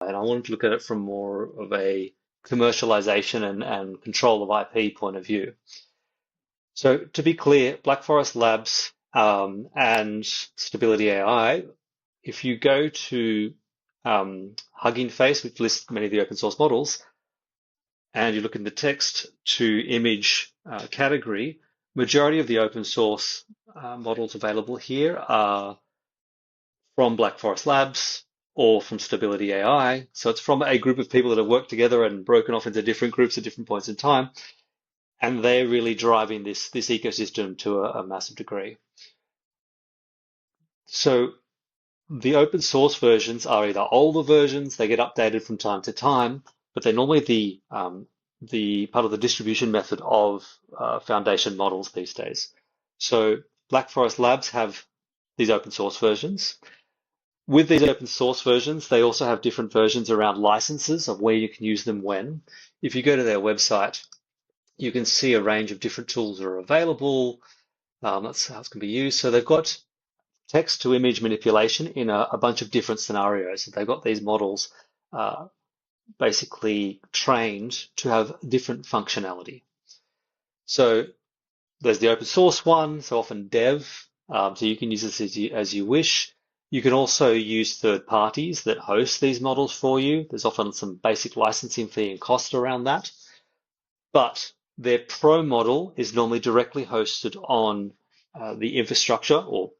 and I wanted to look at it from more of a commercialization and control of IP point of view. So to be clear, Black Forest Labs and Stability AI, if you go to Hugging Face, which lists many of the open source models, and you look in the text to image category, majority of the open source models available here are from Black Forest Labs or from Stability AI. So it's from a group of people that have worked together and broken off into different groups at different points in time. And they're really driving this ecosystem to a massive degree. So the open source versions are either older versions, they get updated from time to time, but they're normally the part of the distribution method of foundation models these days. So Black Forest Labs have these open source versions. With these open source versions, they also have different versions around licenses of where you can use them when. If you go to their website, you can see a range of different tools that are available. That's how it's going to be used. So they've got text to image manipulation in a bunch of different scenarios. They've got these models basically trained to have different functionality. So there's the open source one, so often dev, so you can use this as you wish. You can also use third parties that host these models for you. There's often some basic licensing fee and cost around that. But their pro model is normally directly hosted on the infrastructure, or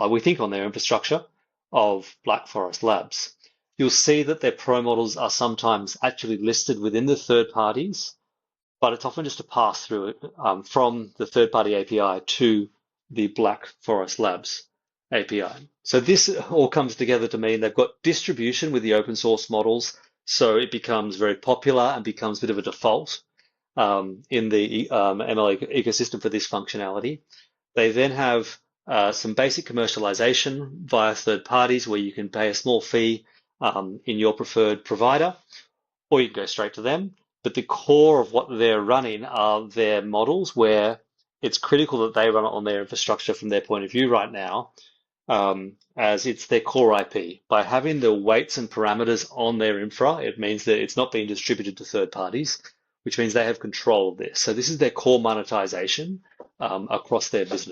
we think on their infrastructure of Black Forest Labs. You'll see that their pro models are sometimes actually listed within the third parties, but it's often just a pass through from the third party API to the Black Forest Labs API. So this all comes together to mean they've got distribution with the open source models, so it becomes very popular and becomes a bit of a default in the ML ecosystem for this functionality. They then have some basic commercialization via third parties where you can pay a small fee in your preferred provider, or you can go straight to them. But the core of what they're running are their models, where it's critical that they run it on their infrastructure from their point of view right now, as it's their core IP. By having the weights and parameters on their infra, it means that it's not being distributed to third parties, which means they have control of this. So this is their core monetization across their business.